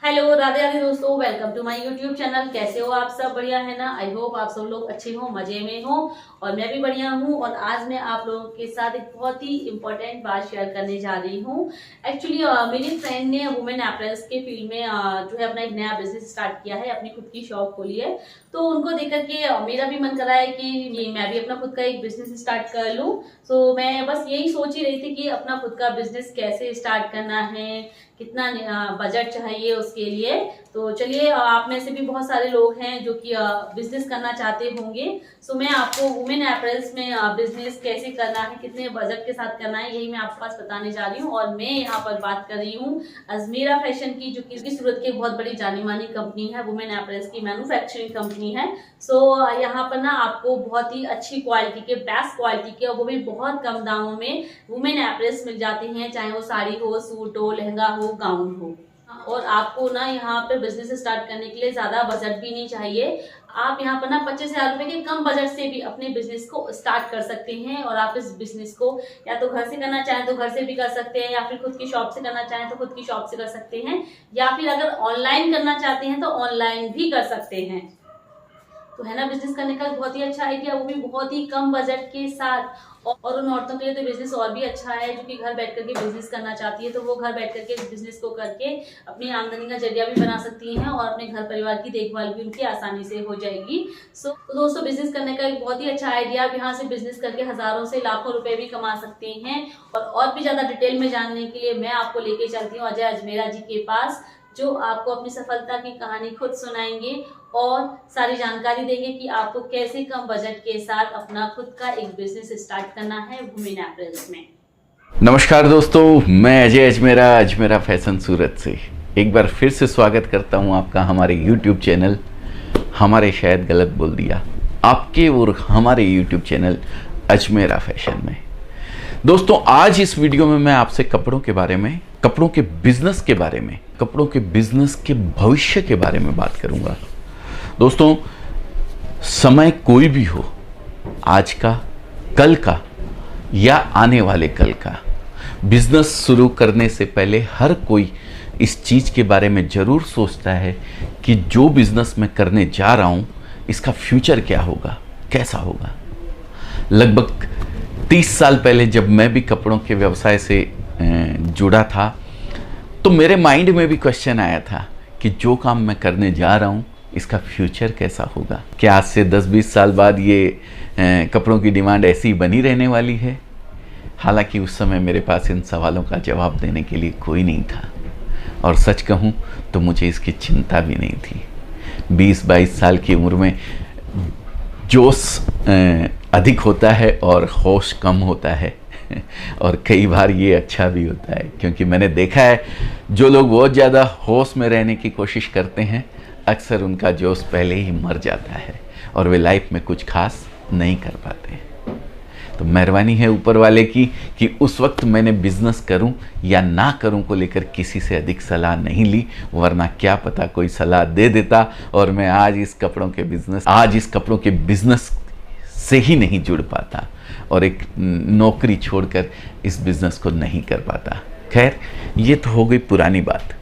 Hello Radhe Radhe दोस्तों, welcome to my YouTube channel. कैसे हो आप सब? बढ़िया है ना? आई होप आप सब लोग अच्छे हो, मजे में हो और मैं भी बढ़िया हूँ। और आज मैं आप लोगों के साथ एक बहुत ही इम्पोर्टेंट बात शेयर करने जा रही हूँ। एक्चुअली मेरी फ्रेंड ने वुमेन एपरल्स के फील्ड में जो है अपना एक नया बिजनेस स्टार्ट किया है, अपनी खुद की शॉप खोली है। तो उनको देख करके मेरा भी मन कर रहा है कि मैं भी अपना खुद का एक बिजनेस स्टार्ट कर लूँ। तो मैं बस यही सोच ही रही थी कि अपना खुद का बिजनेस कैसे स्टार्ट करना है, कितना बजट चाहिए उसके लिए। तो चलिए, आप में से भी बहुत सारे लोग हैं जो कि बिजनेस करना चाहते होंगे। सो मैं आपको वुमेन एपरल्स में बिजनेस कैसे करना है, कितने बजट के साथ करना है, यही मैं आपके पास बताने जा रही हूँ। और मैं यहाँ पर बात कर रही हूँ अजमेरा फैशन की, जो कि सूरत की बहुत बड़ी जानी मानी कंपनी है। वुमेन एपरल्स की मैन्युफैक्चरिंग कंपनी है। सो यहाँ पर ना आपको बहुत ही अच्छी क्वालिटी के, बेस्ट क्वालिटी के, और वो भी बहुत कम दामों में वुमेन एपरल्स मिल जाते हैं। चाहे वो साड़ी हो, सूट हो, लहंगा हो, गाउन हो। और आपको ना यहाँ पे बिजनेस स्टार्ट करने के लिए ज्यादा बजट भी नहीं चाहिए। आप यहाँ पर ना 25,000 रुपए के कम बजट से भी अपने बिजनेस को स्टार्ट कर सकते हैं। और आप इस बिजनेस को या तो घर से करना चाहें तो घर से भी कर सकते हैं, या फिर खुद की शॉप से करना चाहें तो खुद की शॉप से कर सकते हैं, या फिर अगर ऑनलाइन करना चाहते हैं तो ऑनलाइन भी कर सकते हैं। तो है ना, बिजनेस करने का बहुत ही अच्छा आइडिया, वो भी बहुत ही कम बजट के साथ। और उन औरतों के लिए तो बिजनेस और भी अच्छा है जो कि घर बैठ करके बिजनेस करना चाहती है। तो वो घर बैठ करके इस बिजनेस को करके अपनी आमदनी का जरिया भी बना सकती हैं और अपने घर परिवार की देखभाल भी उनकी आसानी से हो जाएगी। तो दोस्तों, बिजनेस करने का एक बहुत ही अच्छा आइडिया। आप यहाँ से बिजनेस करके हजारों से लाखों रुपए भी कमा सकते हैं। और भी ज्यादा डिटेल में जानने के लिए मैं आपको लेके चलती हूँ अजय अजमेरा जी के पास, जो आपको अपनी सफलता की कहानी खुद सुनाएंगे और सारी जानकारी देंगे कि आपको कैसे कम बजट के साथ अपना खुद का एक बिजनेस स्टार्ट करना है वुमेन एपरल्स में। नमस्कार दोस्तों, मैं अजय अजमेरा, अजमेरा फैशन सूरत से एक बार फिर से स्वागत करता हूं आपका हमारे YouTube चैनल, हमारे शायद गलत बोल दिया, आपके और हमारे YouTube चैनल अजमेरा फैशन में। दोस्तों, आज इस वीडियो में मैं आपसे कपड़ों के बारे में, कपड़ों के बिजनेस के बारे में, कपड़ों के बिजनेस के भविष्य के बारे में बात करूंगा। दोस्तों, समय कोई भी हो, आज का, कल का या आने वाले कल का, बिजनेस शुरू करने से पहले हर कोई इस चीज़ के बारे में ज़रूर सोचता है कि जो बिजनेस मैं करने जा रहा हूँ इसका फ्यूचर क्या होगा, कैसा होगा। लगभग 30 साल पहले जब मैं भी कपड़ों के व्यवसाय से जुड़ा था तो मेरे माइंड में भी क्वेश्चन आया था कि जो काम मैं करने जा रहा हूँ इसका फ्यूचर कैसा होगा। क्या आज से 10-20 साल बाद ये कपड़ों की डिमांड ऐसी बनी रहने वाली है? हालांकि उस समय मेरे पास इन सवालों का जवाब देने के लिए कोई नहीं था, और सच कहूँ तो मुझे इसकी चिंता भी नहीं थी। 20-22 साल की उम्र में जोश अधिक होता है और होश कम होता है और कई बार ये अच्छा भी होता है, क्योंकि मैंने देखा है जो लोग बहुत ज़्यादा होश में रहने की कोशिश करते हैं अक्सर उनका जोश पहले ही मर जाता है और वे लाइफ में कुछ खास नहीं कर पाते। तो मेहरबानी है ऊपर वाले की कि उस वक्त मैंने बिजनेस करूं या ना करूं को लेकर किसी से अधिक सलाह नहीं ली, वरना क्या पता कोई सलाह दे देता और मैं आज इस कपड़ों के बिजनेस से ही नहीं जुड़ पाता और एक नौकरी छोड़कर इस बिजनेस को नहीं कर पाता। खैर, ये तो हो गई पुरानी बात।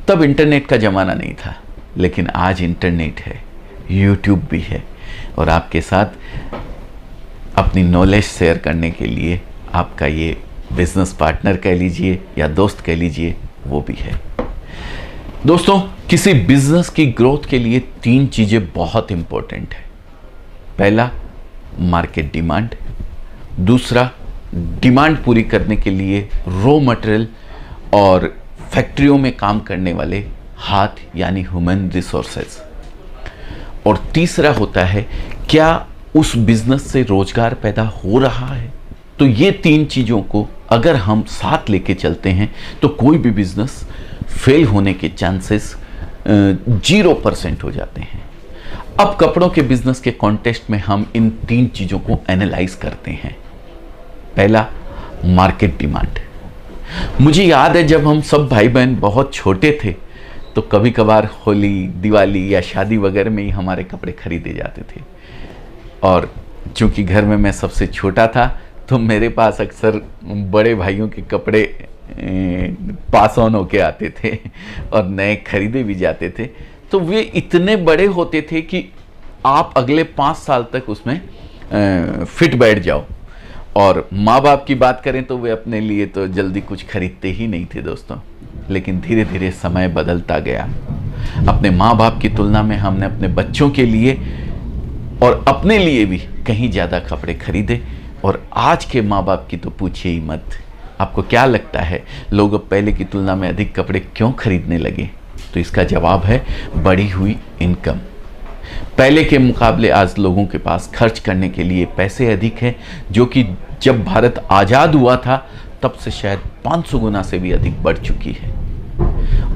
तब इंटरनेट का ज़माना नहीं था, लेकिन आज इंटरनेट है, यूट्यूब भी है, और आपके साथ अपनी नॉलेज शेयर करने के लिए आपका ये बिजनेस पार्टनर कह लीजिए या दोस्त कह लीजिए, वो भी है। दोस्तों, किसी बिजनेस की ग्रोथ के लिए 3 चीज़ें बहुत इंपॉर्टेंट है। पहला, मार्केट डिमांड। दूसरा, डिमांड पूरी करने के लिए रॉ मटेरियल और फैक्ट्रियों में काम करने वाले हाथ यानी ह्यूमन रिसोर्सेज। और तीसरा होता है, क्या उस बिजनेस से रोजगार पैदा हो रहा है। तो ये 3 चीज़ों को अगर हम साथ लेके चलते हैं तो कोई भी बिजनेस फेल होने के चांसेस 0% हो जाते हैं। अब कपड़ों के बिजनेस के कॉन्टेक्स्ट में हम इन 3 चीज़ों को एनालाइज करते हैं। पहला, मार्केट डिमांड। मुझे याद है जब हम सब भाई बहन बहुत छोटे थे तो कभी कभार होली, दिवाली या शादी वगैरह में ही हमारे कपड़े खरीदे जाते थे, और चूंकि घर में मैं सबसे छोटा था तो मेरे पास अक्सर बड़े भाइयों के कपड़े पास ऑन होके आते थे और नए खरीदे भी जाते थे, तो वे इतने बड़े होते थे कि आप अगले 5 साल तक उसमें फिट बैठ जाओ। और माँ बाप की बात करें तो वे अपने लिए तो जल्दी कुछ खरीदते ही नहीं थे दोस्तों। लेकिन धीरे धीरे समय बदलता गया। अपने माँ बाप की तुलना में हमने अपने बच्चों के लिए और अपने लिए भी कहीं ज़्यादा कपड़े खरीदे, और आज के माँ बाप की तो पूछिए ही मत। आपको क्या लगता है लोग अब पहले की तुलना में अधिक कपड़े क्यों खरीदने लगे? तो इसका जवाब है बढ़ी हुई इनकम। पहले के मुकाबले आज लोगों के पास खर्च करने के लिए पैसे अधिक हैं, जो कि जब भारत आज़ाद हुआ था तब से शायद 500 गुना से भी अधिक बढ़ चुकी है।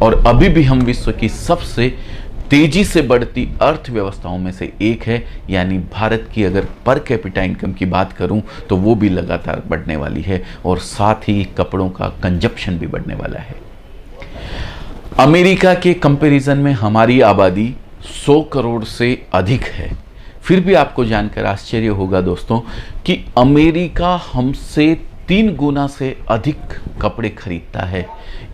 और अभी भी हम विश्व की सबसे तेजी से बढ़ती अर्थव्यवस्थाओं में से एक है। यानी भारत की अगर पर कैपिटा इनकम की बात करूं तो वो भी लगातार बढ़ने वाली है, और साथ ही कपड़ों का कंजप्शन भी बढ़ने वाला है। अमेरिका के कंपैरिजन में हमारी आबादी 100 करोड़ से अधिक है। फिर भी आपको जानकर आश्चर्य होगा दोस्तों कि अमेरिका हमसे 3 गुना से अधिक कपड़े खरीदता है।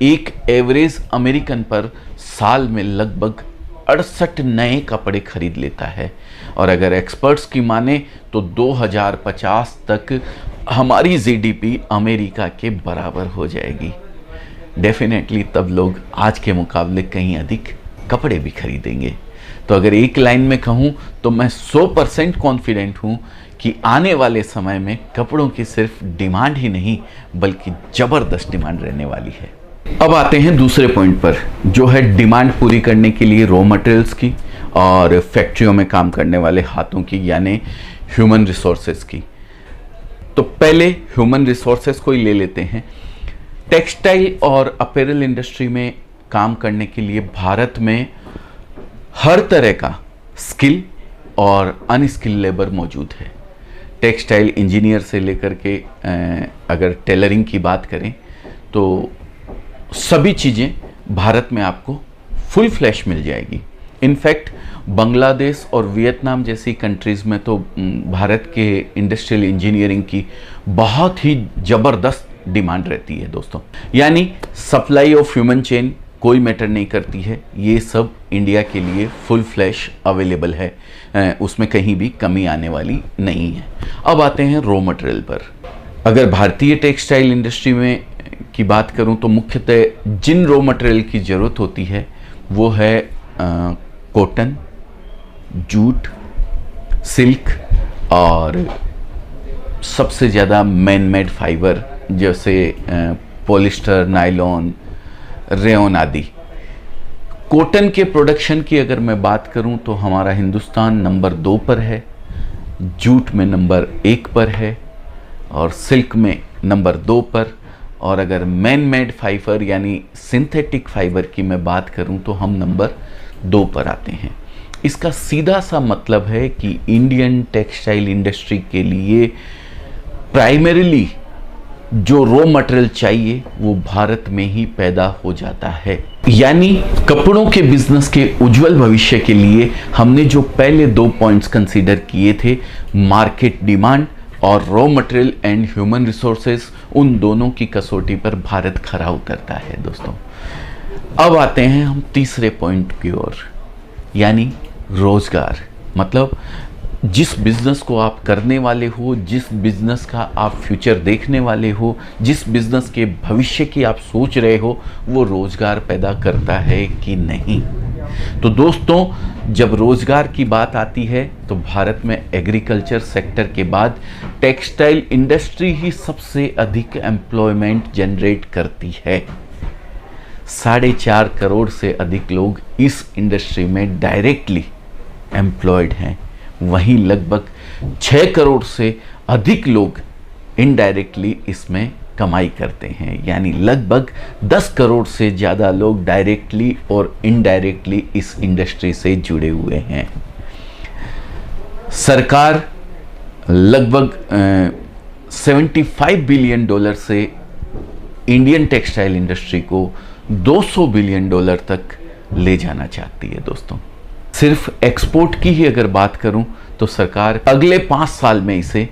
एक एवरेज अमेरिकन पर साल में लगभग 68 नए कपड़े खरीद लेता है। और अगर एक्सपर्ट्स की माने तो 2050 तक हमारी जीडीपी अमेरिका के बराबर हो जाएगी। डेफिनेटली तब लोग आज के मुकाबले कहीं अधिक कपड़े भी खरीदेंगे। तो अगर एक लाइन में कहूँ तो मैं 100% कॉन्फिडेंट हूँ कि आने वाले समय में कपड़ों की सिर्फ डिमांड ही नहीं बल्कि ज़बरदस्त डिमांड रहने वाली है। अब आते हैं दूसरे पॉइंट पर, जो है डिमांड पूरी करने के लिए रॉ मटेरियल्स की और फैक्ट्रियों में काम करने वाले हाथों की, यानी ह्यूमन रिसोर्सेज की। तो पहले ह्यूमन रिसोर्सेज को ही ले लेते हैं। टेक्सटाइल और अपैरल इंडस्ट्री में काम करने के लिए भारत में हर तरह का स्किल और अनस्किल लेबर मौजूद है। टेक्सटाइल इंजीनियर से लेकर के अगर टेलरिंग की बात करें तो सभी चीज़ें भारत में आपको फुल फ्लैश मिल जाएगी। इनफैक्ट बांग्लादेश और वियतनाम जैसी कंट्रीज़ में तो भारत के इंडस्ट्रियल इंजीनियरिंग की बहुत ही ज़बरदस्त डिमांड रहती है दोस्तों। यानी सप्लाई ऑफ ह्यूमन चेन कोई मैटर नहीं करती है, ये सब इंडिया के लिए फुल फ्लैश अवेलेबल है, उसमें कहीं भी कमी आने वाली नहीं है। अब आते हैं रॉ मटेरियल पर। अगर भारतीय टेक्सटाइल इंडस्ट्री में की बात करूं तो मुख्यतः जिन रॉ मटेरियल की ज़रूरत होती है वो है कॉटन, जूट, सिल्क और सबसे ज़्यादा मैन मेड फाइबर जैसे पॉलिस्टर, नायलॉन, रेयन आदि। कॉटन के प्रोडक्शन की अगर मैं बात करूं तो हमारा हिंदुस्तान नंबर 2 पर है, जूट में नंबर 1 पर है और सिल्क में नंबर 2 पर। और अगर मैन मेड फाइबर यानी सिंथेटिक फाइबर की मैं बात करूं तो हम नंबर 2 पर आते हैं। इसका सीधा सा मतलब है कि इंडियन टेक्सटाइल इंडस्ट्री के लिए प्राइमरीली जो रॉ मटेरियल चाहिए वो भारत में ही पैदा हो जाता है। यानी कपड़ों के बिजनेस के उज्जवल भविष्य के लिए हमने जो पहले 2 पॉइंट्स कंसीडर किए थे, मार्केट डिमांड और raw material and human resources, उन दोनों की कसौटी पर भारत खरा उतरता है दोस्तों। अब आते हैं हम तीसरे पॉइंट की ओर, यानी रोजगार। मतलब जिस बिजनेस को आप करने वाले हो, जिस बिजनेस का आप फ्यूचर देखने वाले हो, जिस बिजनेस के भविष्य की आप सोच रहे हो, वो रोजगार पैदा करता है कि नहीं। तो दोस्तों जब रोजगार की बात आती है तो भारत में एग्रीकल्चर सेक्टर के बाद टेक्सटाइल इंडस्ट्री ही सबसे अधिक एम्प्लॉयमेंट जनरेट करती है। 4.5 करोड़ से अधिक लोग इस इंडस्ट्री में डायरेक्टली एम्प्लॉयड हैं, वहीं लगभग 6 करोड़ से अधिक लोग इनडायरेक्टली इसमें कमाई करते हैं। यानी लगभग 10 करोड़ से ज़्यादा लोग डायरेक्टली और इनडायरेक्टली इस इंडस्ट्री से जुड़े हुए हैं। सरकार लगभग 75 बिलियन डॉलर से इंडियन टेक्सटाइल इंडस्ट्री को 200 बिलियन डॉलर तक ले जाना चाहती है दोस्तों। सिर्फ एक्सपोर्ट की ही अगर बात करूं तो सरकार अगले 5 साल में इसे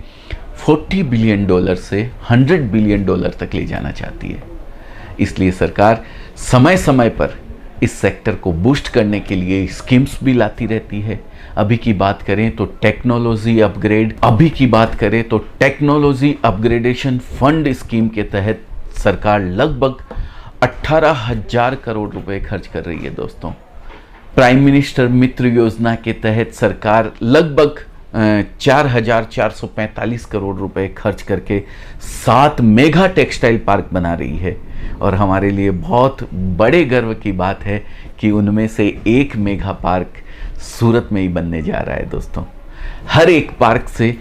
40 बिलियन डॉलर से 100 बिलियन डॉलर तक ले जाना चाहती है। इसलिए सरकार समय समय पर इस सेक्टर को बूस्ट करने के लिए स्कीम्स भी लाती रहती है। अभी की बात करें तो टेक्नोलॉजी अपग्रेडेशन फंड स्कीम के तहत सरकार लगभग 18,000 करोड़ रुपए खर्च कर रही है दोस्तों। प्राइम मिनिस्टर मित्र योजना के तहत सरकार लगभग 4,445 करोड़ रुपए खर्च करके 7 मेगा टेक्सटाइल पार्क बना रही है और हमारे लिए बहुत बड़े गर्व की बात है कि उनमें से एक मेगा पार्क सूरत में ही बनने जा रहा है दोस्तों। हर एक पार्क से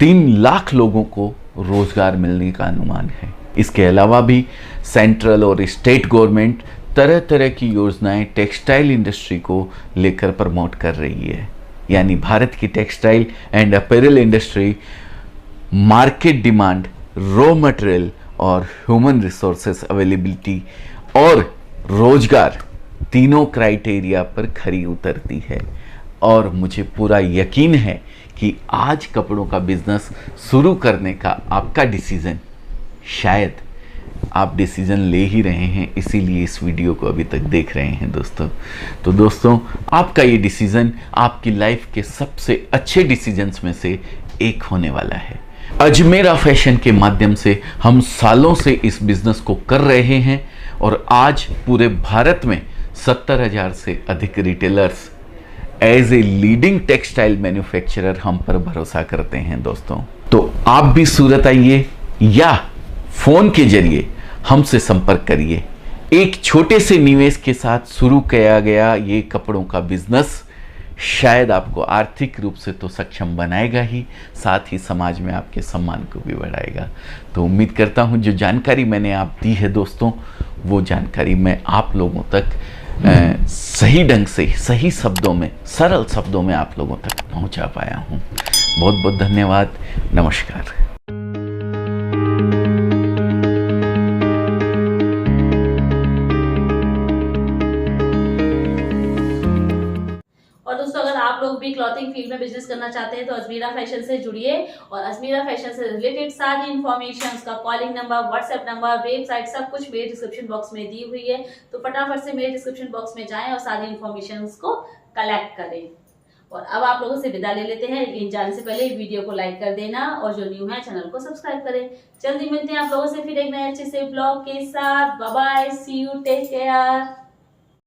3 लाख लोगों को रोजगार मिलने का अनुमान है। इसके अलावा भी सेंट्रल और स्टेट गवर्नमेंट तरह तरह की योजनाएं टेक्सटाइल इंडस्ट्री को लेकर प्रमोट कर रही है। यानी भारत की textile and apparel industry market demand, raw material और ह्यूमन रिसोर्सेस अवेलेबिलिटी और रोजगार तीनों क्राइटेरिया पर खरी उतरती है। और मुझे पूरा यकीन है कि आज कपड़ों का बिजनेस शुरू करने का आपका डिसीजन, शायद आप डिसीजन ले ही रहे हैं, इसीलिए इस वीडियो को अभी तक देख रहे हैं दोस्तों। तो दोस्तों, आपका ये डिसीजन आपकी लाइफ के सबसे अच्छे डिसीजंस में से एक होने वाला है। अजमेरा फैशन के माध्यम से हम सालों से इस बिजनेस को कर रहे हैं और आज पूरे भारत में 70,000 से अधिक retailers as a leading textile manufacturer हम पर भरोसा करते हैं दोस्तों। तो आप भी सूरत आइए या फोन के जरिए हमसे संपर्क करिए। एक छोटे से निवेश के साथ शुरू किया गया ये कपड़ों का बिजनेस शायद आपको आर्थिक रूप से तो सक्षम बनाएगा ही, साथ ही समाज में आपके सम्मान को भी बढ़ाएगा। तो उम्मीद करता हूँ जो जानकारी मैंने आप दी है दोस्तों, वो जानकारी मैं आप लोगों तक सही ढंग से, सही शब्दों में, सरल शब्दों में आप लोगों तक पहुँचा पाया हूँ। बहुत बहुत धन्यवाद। नमस्कार। और दोस्तों, अगर आप लोग भी क्लॉथिंग फील्ड में बिजनेस करना चाहते हैं तो अजमेरा फैशन से जुड़िए और अजमेरा फैशन से रिलेटेड सारी इन्फॉर्मेशन, उसका calling number, WhatsApp number, website, सब कुछ मेरे डिस्क्रिप्शन बॉक्स में दी हुई है। तो फटाफट से मेरे डिस्क्रिप्शन बॉक्स में जाएं और सारी इन्फॉर्मेशन को कलेक्ट करें। और अब आप लोगों से विदा ले लेते हैं, लेकिन जाने से पहले वीडियो को लाइक कर देना और जो न्यू है चैनल को सब्सक्राइब करें। जल्दी मिलते हैं आप लोगों से फिर एक नए अच्छे से ब्लॉग के साथ। Bye bye, see you, take care.